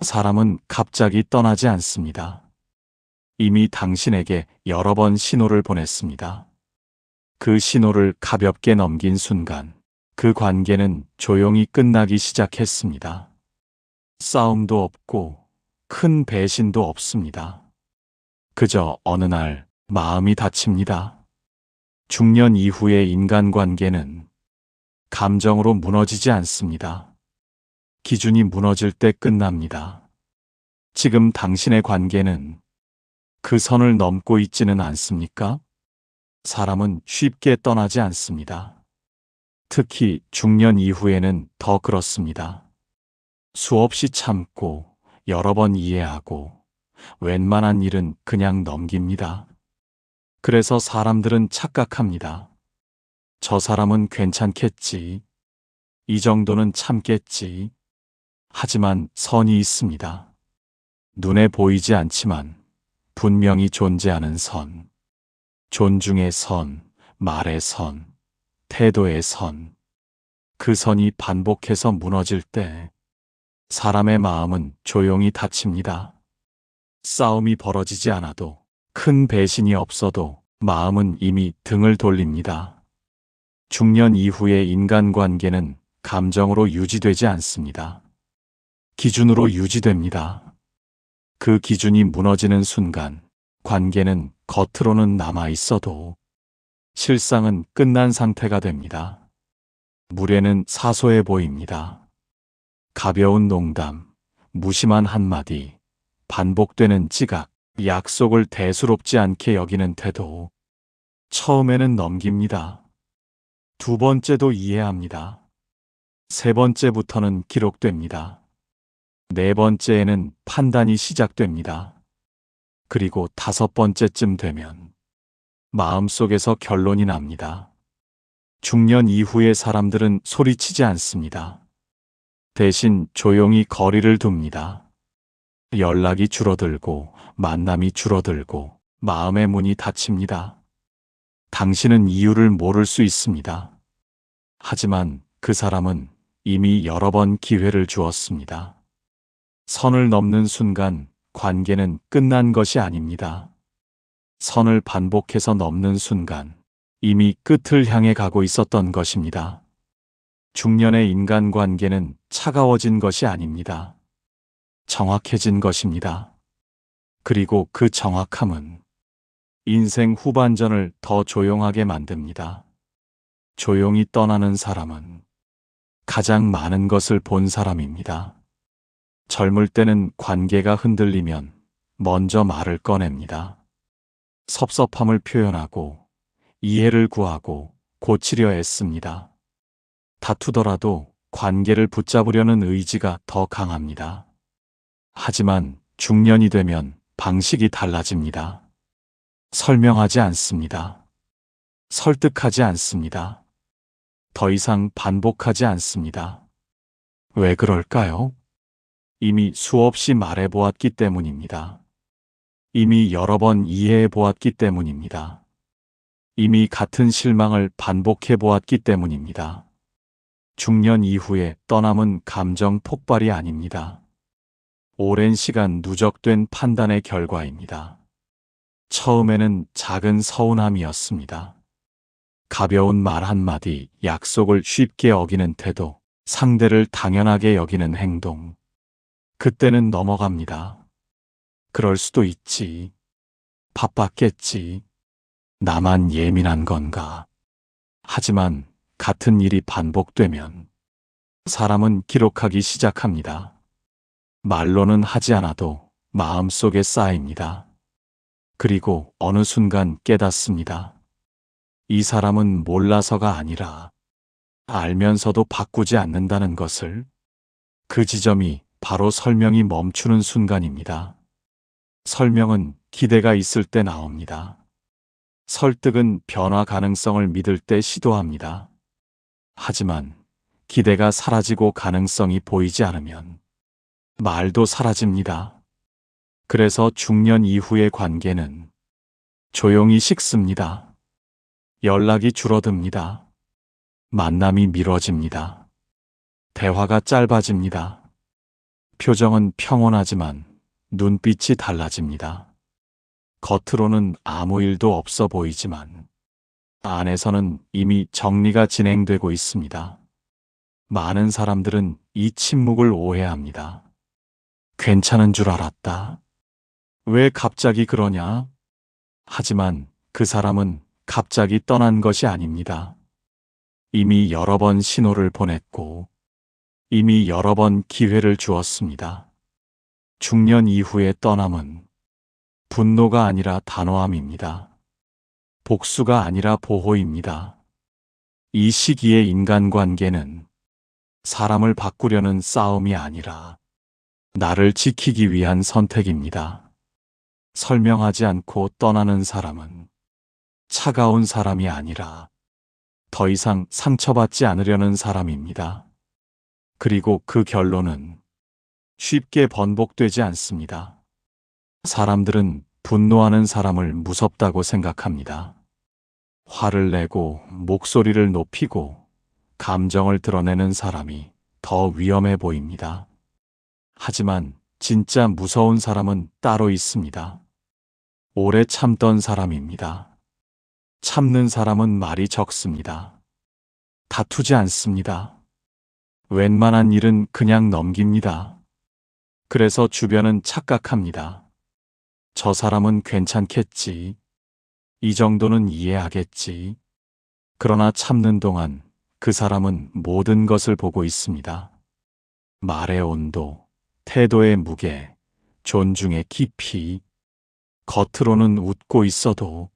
사람은 갑자기 떠나지 않습니다. 이미 당신에게 여러 번 신호를 보냈습니다. 그 신호를 가볍게 넘긴 순간 그 관계는 조용히 끝나기 시작했습니다. 싸움도 없고 큰 배신도 없습니다. 그저 어느 날 마음이 다칩니다. 중년 이후의 인간관계는 감정으로 무너지지 않습니다. 기준이 무너질 때 끝납니다. 지금 당신의 관계는 그 선을 넘고 있지는 않습니까? 사람은 쉽게 떠나지 않습니다. 특히 중년 이후에는 더 그렇습니다. 수없이 참고 여러 번 이해하고 웬만한 일은 그냥 넘깁니다. 그래서 사람들은 착각합니다. 저 사람은 괜찮겠지. 이 정도는 참겠지. 하지만 선이 있습니다. 눈에 보이지 않지만 분명히 존재하는 선. 존중의 선, 말의 선, 태도의 선. 그 선이 반복해서 무너질 때 사람의 마음은 조용히 다칩니다. 싸움이 벌어지지 않아도, 큰 배신이 없어도 마음은 이미 등을 돌립니다. 중년 이후의 인간관계는 감정으로 유지되지 않습니다. 기준으로 유지됩니다. 그 기준이 무너지는 순간 관계는 겉으로는 남아 있어도 실상은 끝난 상태가 됩니다. 무례는 사소해 보입니다. 가벼운 농담, 무심한 한마디, 반복되는 지각, 약속을 대수롭지 않게 여기는 태도. 처음에는 넘깁니다. 두 번째도 이해합니다. 세 번째부터는 기록됩니다. 네 번째에는 판단이 시작됩니다. 그리고 다섯 번째쯤 되면 마음속에서 결론이 납니다. 중년 이후의 사람들은 소리치지 않습니다. 대신 조용히 거리를 둡니다. 연락이 줄어들고 만남이 줄어들고 마음의 문이 닫힙니다. 당신은 이유를 모를 수 있습니다. 하지만 그 사람은 이미 여러 번 기회를 주었습니다. 선을 넘는 순간 관계는 끝난 것이 아닙니다. 선을 반복해서 넘는 순간 이미 끝을 향해 가고 있었던 것입니다. 중년의 인간관계는 차가워진 것이 아닙니다. 정확해진 것입니다. 그리고 그 정확함은 인생 후반전을 더 조용하게 만듭니다. 조용히 떠나는 사람은 가장 많은 것을 본 사람입니다. 젊을 때는 관계가 흔들리면 먼저 말을 꺼냅니다. 섭섭함을 표현하고 이해를 구하고 고치려 애씁니다. 다투더라도 관계를 붙잡으려는 의지가 더 강합니다. 하지만 중년이 되면 방식이 달라집니다. 설명하지 않습니다. 설득하지 않습니다. 더 이상 반복하지 않습니다. 왜 그럴까요? 이미 수없이 말해보았기 때문입니다. 이미 여러 번 이해해보았기 때문입니다. 이미 같은 실망을 반복해보았기 때문입니다. 중년 이후에 떠남은 감정 폭발이 아닙니다. 오랜 시간 누적된 판단의 결과입니다. 처음에는 작은 서운함이었습니다. 가벼운 말 한마디, 약속을 쉽게 어기는 태도, 상대를 당연하게 여기는 행동. 그때는 넘어갑니다. 그럴 수도 있지. 바빴겠지. 나만 예민한 건가. 하지만 같은 일이 반복되면 사람은 기록하기 시작합니다. 말로는 하지 않아도 마음속에 쌓입니다. 그리고 어느 순간 깨닫습니다. 이 사람은 몰라서가 아니라 알면서도 바꾸지 않는다는 것을. 그 지점이 바로 설명이 멈추는 순간입니다. 설명은 기대가 있을 때 나옵니다. 설득은 변화 가능성을 믿을 때 시도합니다. 하지만 기대가 사라지고 가능성이 보이지 않으면 말도 사라집니다. 그래서 중년 이후의 관계는 조용히 식습니다. 연락이 줄어듭니다. 만남이 미뤄집니다. 대화가 짧아집니다. 표정은 평온하지만 눈빛이 달라집니다. 겉으로는 아무 일도 없어 보이지만 안에서는 이미 정리가 진행되고 있습니다. 많은 사람들은 이 침묵을 오해합니다. 괜찮은 줄 알았다. 왜 갑자기 그러냐? 하지만 그 사람은 갑자기 떠난 것이 아닙니다. 이미 여러 번 신호를 보냈고 이미 여러 번 기회를 주었습니다. 중년 이후의 떠남은 분노가 아니라 단호함입니다. 복수가 아니라 보호입니다. 이 시기의 인간관계는 사람을 바꾸려는 싸움이 아니라 나를 지키기 위한 선택입니다. 설명하지 않고 떠나는 사람은 차가운 사람이 아니라 더 이상 상처받지 않으려는 사람입니다. 그리고 그 결론은 쉽게 번복되지 않습니다. 사람들은 분노하는 사람을 무섭다고 생각합니다. 화를 내고 목소리를 높이고 감정을 드러내는 사람이 더 위험해 보입니다. 하지만 진짜 무서운 사람은 따로 있습니다. 오래 참던 사람입니다. 참는 사람은 말이 적습니다. 다투지 않습니다. 웬만한 일은 그냥 넘깁니다. 그래서 주변은 착각합니다. 저 사람은 괜찮겠지. 이 정도는 이해하겠지. 그러나 참는 동안 그 사람은 모든 것을 보고 있습니다. 말의 온도, 태도의 무게, 존중의 깊이. 겉으로는 웃고 있어도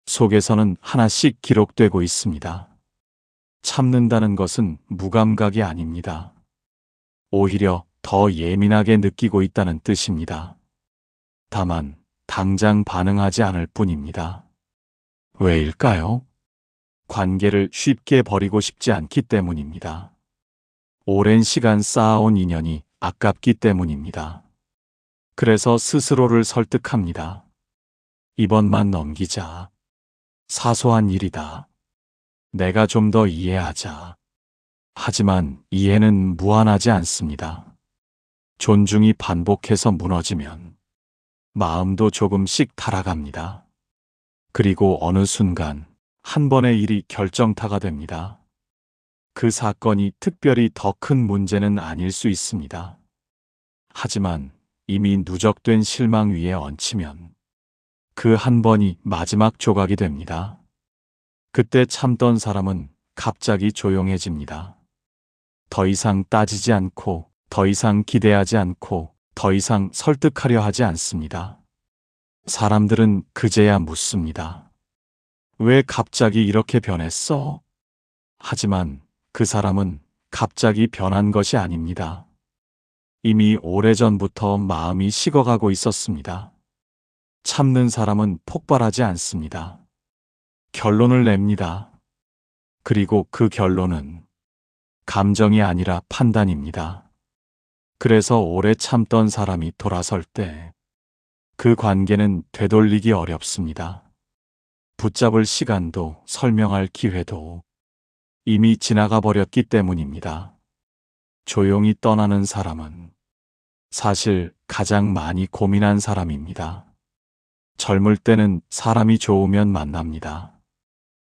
속에서는 하나씩 기록되고 있습니다. 참는다는 것은 무감각이 아닙니다. 오히려 더 예민하게 느끼고 있다는 뜻입니다. 다만 당장 반응하지 않을 뿐입니다. 왜일까요? 관계를 쉽게 버리고 싶지 않기 때문입니다. 오랜 시간 쌓아온 인연이 아깝기 때문입니다. 그래서 스스로를 설득합니다. 이번만 넘기자. 사소한 일이다. 내가 좀 더 이해하자. 하지만 이해는 무한하지 않습니다. 존중이 반복해서 무너지면 마음도 조금씩 타락합니다. 그리고 어느 순간 한 번의 일이 결정타가 됩니다. 그 사건이 특별히 더 큰 문제는 아닐 수 있습니다. 하지만 이미 누적된 실망 위에 얹히면 그 한 번이 마지막 조각이 됩니다. 그때 참던 사람은 갑자기 조용해집니다. 더 이상 따지지 않고, 더 이상 기대하지 않고, 더 이상 설득하려 하지 않습니다. 사람들은 그제야 묻습니다. 왜 갑자기 이렇게 변했어? 하지만 그 사람은 갑자기 변한 것이 아닙니다. 이미 오래전부터 마음이 식어가고 있었습니다. 참는 사람은 폭발하지 않습니다. 결론을 냅니다. 그리고 그 결론은 감정이 아니라 판단입니다. 그래서 오래 참던 사람이 돌아설 때 그 관계는 되돌리기 어렵습니다. 붙잡을 시간도 설명할 기회도 이미 지나가 버렸기 때문입니다. 조용히 떠나는 사람은 사실 가장 많이 고민한 사람입니다. 젊을 때는 사람이 좋으면 만납니다.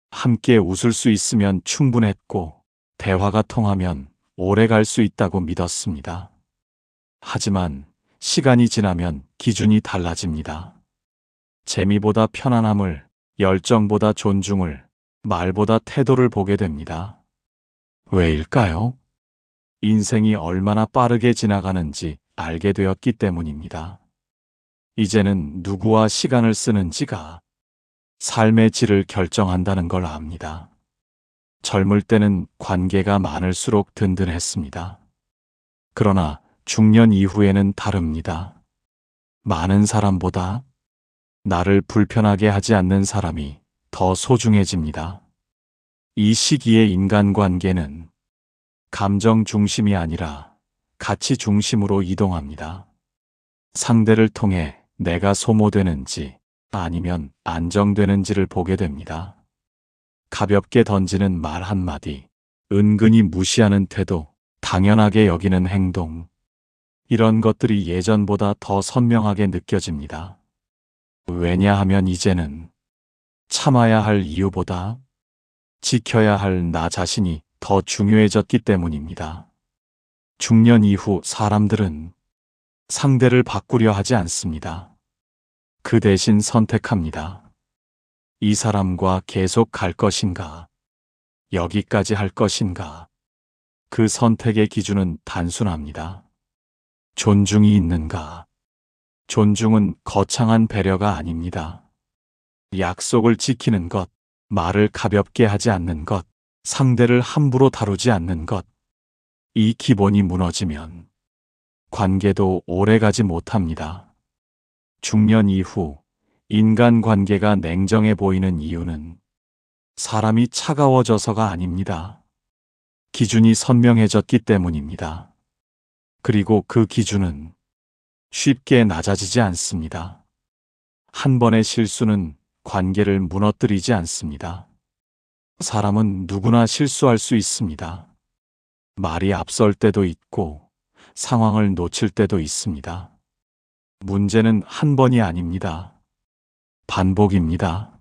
함께 웃을 수 있으면 충분했고 대화가 통하면 오래 갈 수 있다고 믿었습니다. 하지만 시간이 지나면 기준이 달라집니다. 재미보다 편안함을, 열정보다 존중을, 말보다 태도를 보게 됩니다. 왜일까요? 인생이 얼마나 빠르게 지나가는지 알게 되었기 때문입니다. 이제는 누구와 시간을 쓰는지가 삶의 질을 결정한다는 걸 압니다. 젊을 때는 관계가 많을수록 든든했습니다. 그러나 중년 이후에는 다릅니다. 많은 사람보다 나를 불편하게 하지 않는 사람이 더 소중해집니다. 이 시기의 인간관계는 감정 중심이 아니라 가치 중심으로 이동합니다. 상대를 통해 내가 소모되는지 아니면 안정되는지를 보게 됩니다. 가볍게 던지는 말 한마디, 은근히 무시하는 태도, 당연하게 여기는 행동. 이런 것들이 예전보다 더 선명하게 느껴집니다. 왜냐하면 이제는 참아야 할 이유보다 지켜야 할 나 자신이 더 중요해졌기 때문입니다. 중년 이후 사람들은 상대를 바꾸려 하지 않습니다. 그 대신 선택합니다. 이 사람과 계속 갈 것인가? 여기까지 할 것인가? 그 선택의 기준은 단순합니다. 존중이 있는가? 존중은 거창한 배려가 아닙니다. 약속을 지키는 것, 말을 가볍게 하지 않는 것, 상대를 함부로 다루지 않는 것. 이 기본이 무너지면 관계도 오래가지 못합니다. 중년 이후 인간관계가 냉정해 보이는 이유는 사람이 차가워져서가 아닙니다. 기준이 선명해졌기 때문입니다. 그리고 그 기준은 쉽게 낮아지지 않습니다. 한 번의 실수는 관계를 무너뜨리지 않습니다. 사람은 누구나 실수할 수 있습니다. 말이 앞설 때도 있고 상황을 놓칠 때도 있습니다. 문제는 한 번이 아닙니다. 반복입니다.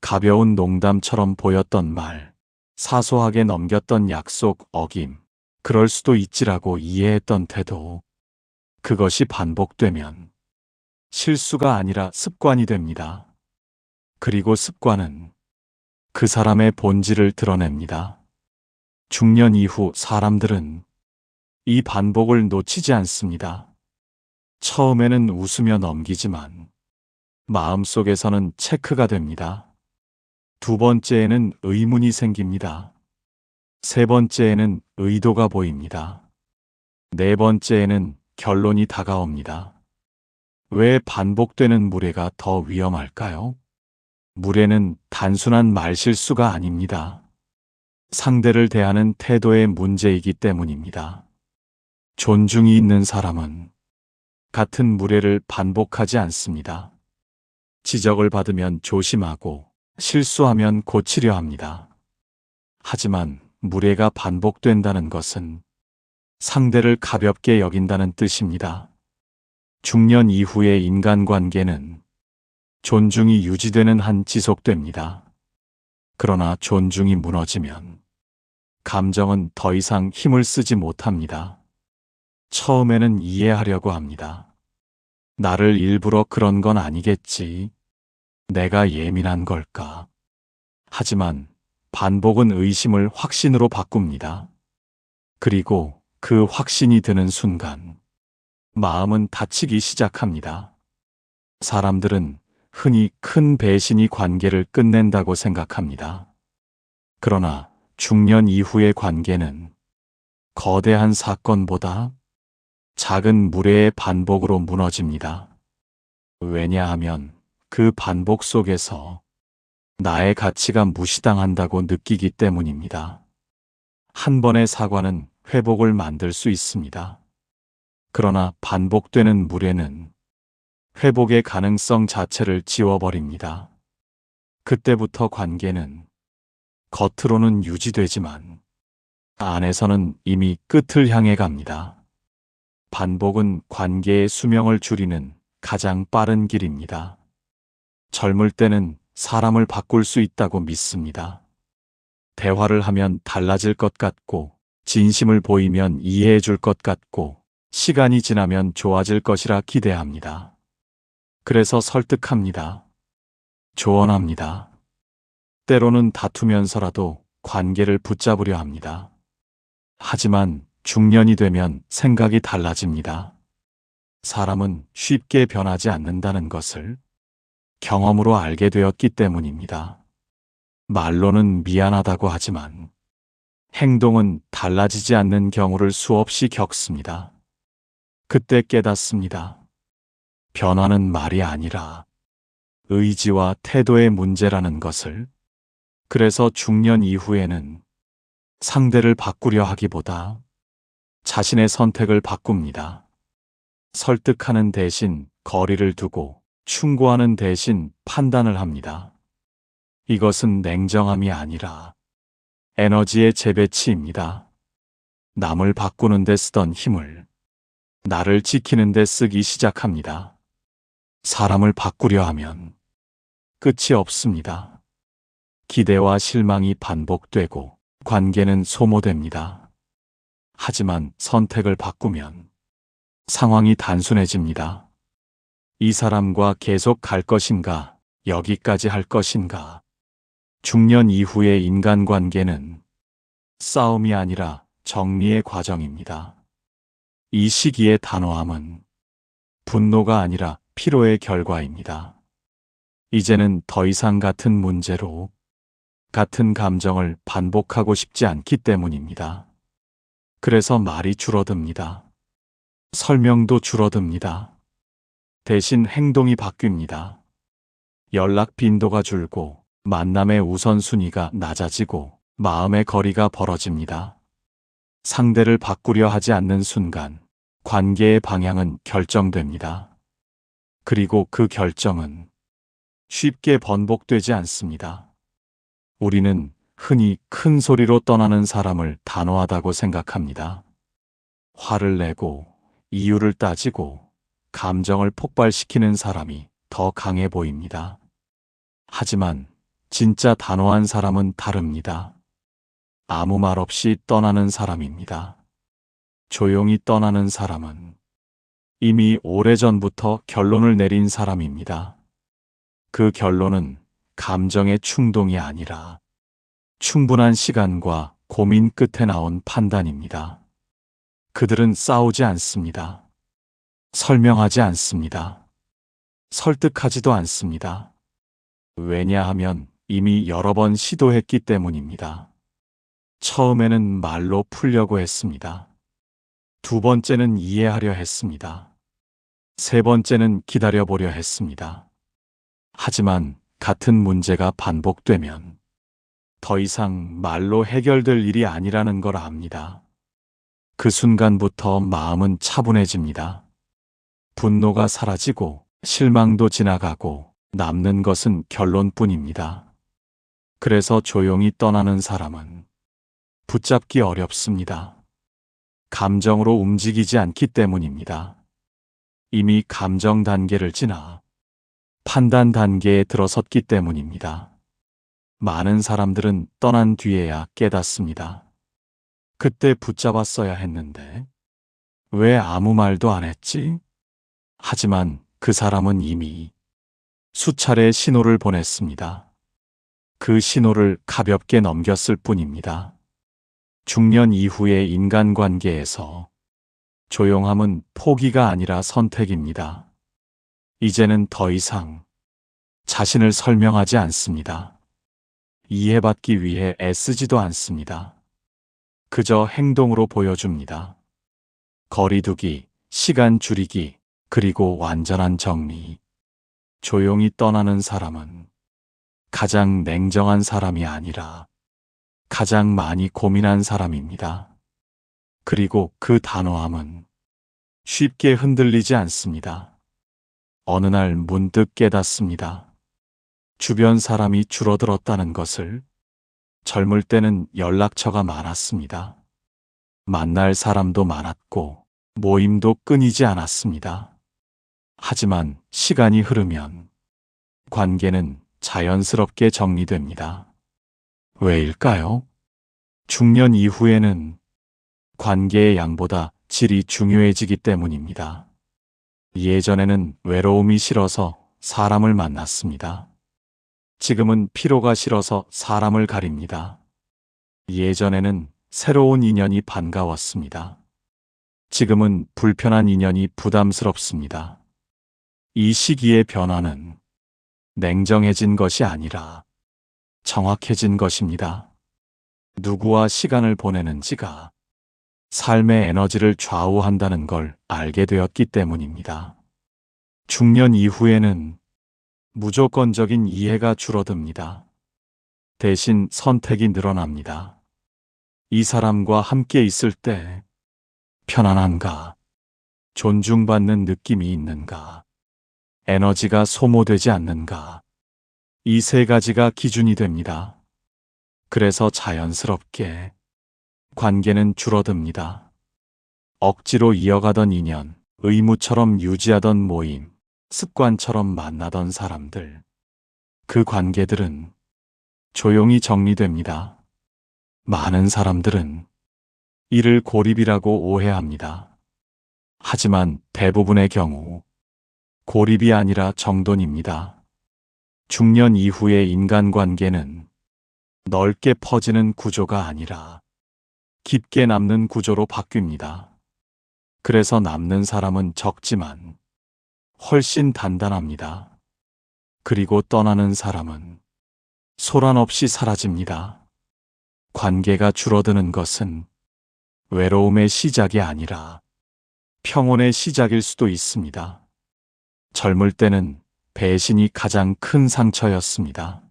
가벼운 농담처럼 보였던 말, 사소하게 넘겼던 약속 어김, 그럴 수도 있지라고 이해했던 태도. 그것이 반복되면 실수가 아니라 습관이 됩니다. 그리고 습관은 그 사람의 본질을 드러냅니다. 중년 이후 사람들은 이 반복을 놓치지 않습니다. 처음에는 웃으며 넘기지만 마음속에서는 체크가 됩니다. 두 번째에는 의문이 생깁니다. 세 번째에는 의도가 보입니다. 네 번째에는 결론이 다가옵니다. 왜 반복되는 무례가 더 위험할까요? 무례는 단순한 말실수가 아닙니다. 상대를 대하는 태도의 문제이기 때문입니다. 존중이 있는 사람은 같은 무례를 반복하지 않습니다. 지적을 받으면 조심하고 실수하면 고치려 합니다. 하지만 무례가 반복된다는 것은 상대를 가볍게 여긴다는 뜻입니다. 중년 이후의 인간관계는 존중이 유지되는 한 지속됩니다. 그러나 존중이 무너지면 감정은 더 이상 힘을 쓰지 못합니다. 처음에는 이해하려고 합니다. 나를 일부러 그런 건 아니겠지. 내가 예민한 걸까? 하지만 반복은 의심을 확신으로 바꿉니다. 그리고 그 확신이 드는 순간 마음은 다치기 시작합니다. 사람들은 흔히 큰 배신이 관계를 끝낸다고 생각합니다. 그러나 중년 이후의 관계는 거대한 사건보다 작은 무례의 반복으로 무너집니다. 왜냐하면 그 반복 속에서 나의 가치가 무시당한다고 느끼기 때문입니다. 한 번의 사과는 회복을 만들 수 있습니다. 그러나 반복되는 무례는 회복의 가능성 자체를 지워버립니다. 그때부터 관계는 겉으로는 유지되지만 안에서는 이미 끝을 향해 갑니다. 반복은 관계의 수명을 줄이는 가장 빠른 길입니다. 젊을 때는 사람을 바꿀 수 있다고 믿습니다. 대화를 하면 달라질 것 같고, 진심을 보이면 이해해 줄 것 같고, 시간이 지나면 좋아질 것이라 기대합니다. 그래서 설득합니다. 조언합니다. 때로는 다투면서라도 관계를 붙잡으려 합니다. 하지만 중년이 되면 생각이 달라집니다. 사람은 쉽게 변하지 않는다는 것을 경험으로 알게 되었기 때문입니다. 말로는 미안하다고 하지만 행동은 달라지지 않는 경우를 수없이 겪습니다. 그때 깨닫습니다. 변화는 말이 아니라 의지와 태도의 문제라는 것을. 그래서 중년 이후에는 상대를 바꾸려 하기보다 자신의 선택을 바꿉니다. 설득하는 대신 거리를 두고 충고하는 대신 판단을 합니다. 이것은 냉정함이 아니라 에너지의 재배치입니다. 남을 바꾸는 데 쓰던 힘을 나를 지키는 데 쓰기 시작합니다. 사람을 바꾸려 하면 끝이 없습니다. 기대와 실망이 반복되고 관계는 소모됩니다. 하지만 선택을 바꾸면 상황이 단순해집니다. 이 사람과 계속 갈 것인가, 여기까지 할 것인가. 중년 이후의 인간관계는 싸움이 아니라 정리의 과정입니다. 이 시기의 단호함은 분노가 아니라 피로의 결과입니다. 이제는 더 이상 같은 문제로 같은 감정을 반복하고 싶지 않기 때문입니다. 그래서 말이 줄어듭니다. 설명도 줄어듭니다. 대신 행동이 바뀝니다. 연락 빈도가 줄고 만남의 우선순위가 낮아지고 마음의 거리가 벌어집니다. 상대를 바꾸려 하지 않는 순간 관계의 방향은 결정됩니다. 그리고 그 결정은 쉽게 번복되지 않습니다. 우리는 흔히 큰 소리로 떠나는 사람을 단호하다고 생각합니다. 화를 내고 이유를 따지고 감정을 폭발시키는 사람이 더 강해 보입니다. 하지만 진짜 단호한 사람은 다릅니다. 아무 말 없이 떠나는 사람입니다. 조용히 떠나는 사람은 이미 오래전부터 결론을 내린 사람입니다. 그 결론은 감정의 충동이 아니라 충분한 시간과 고민 끝에 나온 판단입니다. 그들은 싸우지 않습니다. 설명하지 않습니다. 설득하지도 않습니다. 왜냐하면 이미 여러 번 시도했기 때문입니다. 처음에는 말로 풀려고 했습니다. 두 번째는 이해하려 했습니다. 세 번째는 기다려보려 했습니다. 하지만 같은 문제가 반복되면 더 이상 말로 해결될 일이 아니라는 걸 압니다. 그 순간부터 마음은 차분해집니다. 분노가 사라지고 실망도 지나가고 남는 것은 결론뿐입니다. 그래서 조용히 떠나는 사람은 붙잡기 어렵습니다. 감정으로 움직이지 않기 때문입니다. 이미 감정 단계를 지나 판단 단계에 들어섰기 때문입니다. 많은 사람들은 떠난 뒤에야 깨닫습니다. 그때 붙잡았어야 했는데 왜 아무 말도 안 했지? 하지만 그 사람은 이미 수차례 신호를 보냈습니다. 그 신호를 가볍게 넘겼을 뿐입니다. 중년 이후의 인간관계에서 조용함은 포기가 아니라 선택입니다. 이제는 더 이상 자신을 설명하지 않습니다. 이해받기 위해 애쓰지도 않습니다. 그저 행동으로 보여줍니다. 거리두기, 시간 줄이기, 그리고 완전한 정리. 조용히 떠나는 사람은 가장 냉정한 사람이 아니라 가장 많이 고민한 사람입니다. 그리고 그 단호함은 쉽게 흔들리지 않습니다. 어느 날 문득 깨닫습니다. 주변 사람이 줄어들었다는 것을. 젊을 때는 연락처가 많았습니다. 만날 사람도 많았고 모임도 끊이지 않았습니다. 하지만 시간이 흐르면 관계는 자연스럽게 정리됩니다. 왜일까요? 중년 이후에는 관계의 양보다 질이 중요해지기 때문입니다. 예전에는 외로움이 싫어서 사람을 만났습니다. 지금은 피로가 싫어서 사람을 가립니다. 예전에는 새로운 인연이 반가웠습니다. 지금은 불편한 인연이 부담스럽습니다. 이 시기의 변화는 냉정해진 것이 아니라 정확해진 것입니다. 누구와 시간을 보내는지가 삶의 에너지를 좌우한다는 걸 알게 되었기 때문입니다. 중년 이후에는 무조건적인 이해가 줄어듭니다. 대신 선택이 늘어납니다. 이 사람과 함께 있을 때 편안한가? 존중받는 느낌이 있는가? 에너지가 소모되지 않는가? 이 세 가지가 기준이 됩니다. 그래서 자연스럽게 관계는 줄어듭니다. 억지로 이어가던 인연, 의무처럼 유지하던 모임, 습관처럼 만나던 사람들, 그 관계들은 조용히 정리됩니다. 많은 사람들은 이를 고립이라고 오해합니다. 하지만 대부분의 경우 고립이 아니라 정돈입니다. 중년 이후의 인간관계는 넓게 퍼지는 구조가 아니라 깊게 남는 구조로 바뀝니다. 그래서 남는 사람은 적지만 훨씬 단단합니다. 그리고 떠나는 사람은 소란 없이 사라집니다. 관계가 줄어드는 것은 외로움의 시작이 아니라 평온의 시작일 수도 있습니다. 젊을 때는 배신이 가장 큰 상처였습니다.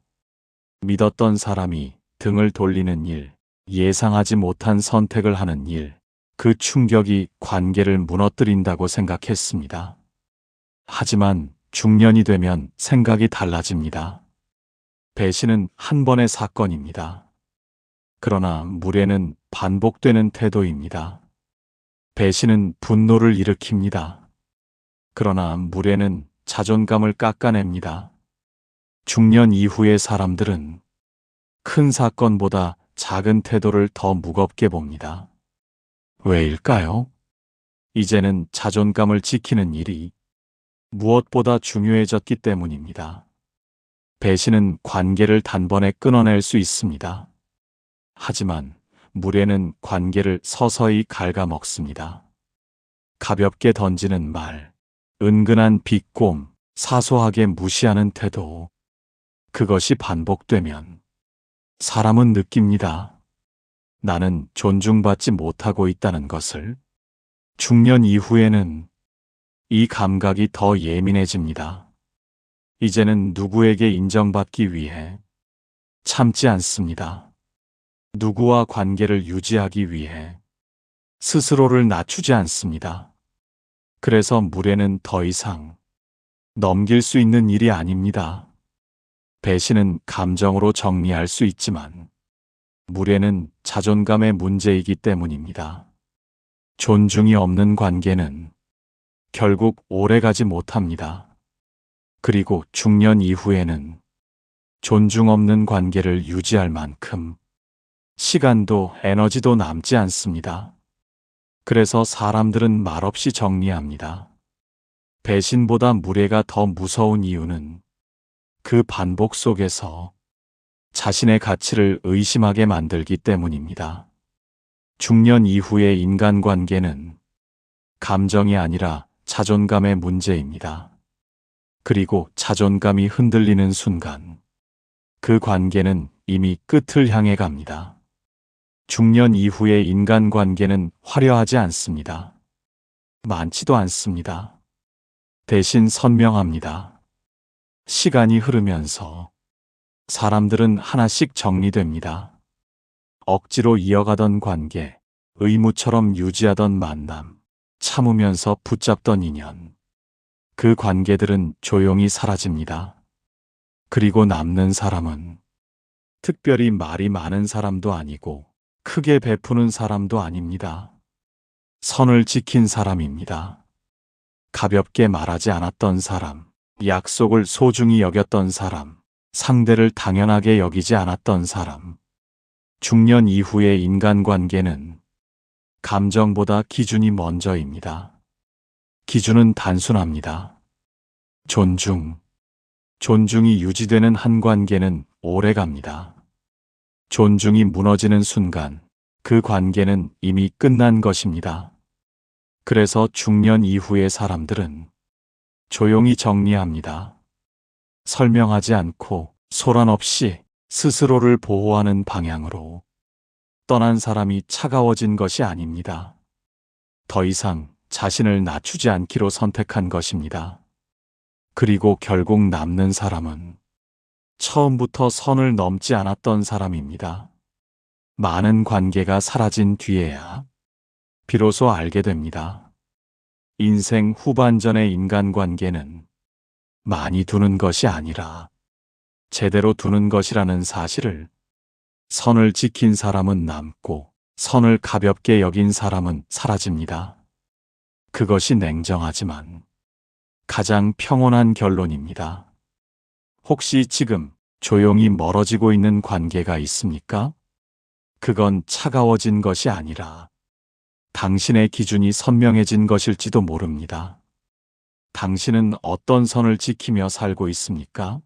믿었던 사람이 등을 돌리는 일, 예상하지 못한 선택을 하는 일, 그 충격이 관계를 무너뜨린다고 생각했습니다. 하지만 중년이 되면 생각이 달라집니다. 배신은 한 번의 사건입니다. 그러나 무례는 반복되는 태도입니다. 배신은 분노를 일으킵니다. 그러나 무례는 자존감을 깎아냅니다. 중년 이후의 사람들은 큰 사건보다 작은 태도를 더 무겁게 봅니다. 왜일까요? 이제는 자존감을 지키는 일이 무엇보다 중요해졌기 때문입니다. 배신은 관계를 단번에 끊어낼 수 있습니다. 하지만 무례는 관계를 서서히 갉아먹습니다. 가볍게 던지는 말, 은근한 비꼼, 사소하게 무시하는 태도, 그것이 반복되면 사람은 느낍니다. 나는 존중받지 못하고 있다는 것을. 중년 이후에는 이 감각이 더 예민해집니다. 이제는 누구에게 인정받기 위해 참지 않습니다. 누구와 관계를 유지하기 위해 스스로를 낮추지 않습니다. 그래서 무례는 더 이상 넘길 수 있는 일이 아닙니다. 배신은 감정으로 정리할 수 있지만 무례는 자존감의 문제이기 때문입니다. 존중이 없는 관계는 결국 오래가지 못합니다. 그리고 중년 이후에는 존중 없는 관계를 유지할 만큼 시간도 에너지도 남지 않습니다. 그래서 사람들은 말없이 정리합니다. 배신보다 무례가 더 무서운 이유는 그 반복 속에서 자신의 가치를 의심하게 만들기 때문입니다. 중년 이후의 인간관계는 감정이 아니라 자존감의 문제입니다. 그리고 자존감이 흔들리는 순간 그 관계는 이미 끝을 향해 갑니다. 중년 이후의 인간관계는 화려하지 않습니다. 많지도 않습니다. 대신 선명합니다. 시간이 흐르면서 사람들은 하나씩 정리됩니다. 억지로 이어가던 관계, 의무처럼 유지하던 만남, 참으면서 붙잡던 인연, 그 관계들은 조용히 사라집니다. 그리고 남는 사람은 특별히 말이 많은 사람도 아니고 크게 베푸는 사람도 아닙니다. 선을 지킨 사람입니다. 가볍게 말하지 않았던 사람, 약속을 소중히 여겼던 사람, 상대를 당연하게 여기지 않았던 사람. 중년 이후의 인간관계는 감정보다 기준이 먼저입니다. 기준은 단순합니다. 존중이 유지되는 한 관계는 오래갑니다. 존중이 무너지는 순간 그 관계는 이미 끝난 것입니다. 그래서 중년 이후의 사람들은 조용히 정리합니다. 설명하지 않고 소란 없이 스스로를 보호하는 방향으로. 떠난 사람이 차가워진 것이 아닙니다. 더 이상 자신을 낮추지 않기로 선택한 것입니다. 그리고 결국 남는 사람은 처음부터 선을 넘지 않았던 사람입니다. 많은 관계가 사라진 뒤에야 비로소 알게 됩니다. 인생 후반전의 인간관계는 많이 두는 것이 아니라 제대로 두는 것이라는 사실을. 선을 지킨 사람은 남고 선을 가볍게 여긴 사람은 사라집니다. 그것이 냉정하지만 가장 평온한 결론입니다. 혹시 지금 조용히 멀어지고 있는 관계가 있습니까? 그건 차가워진 것이 아니라 당신의 기준이 선명해진 것일지도 모릅니다. 당신은 어떤 선을 지키며 살고 있습니까?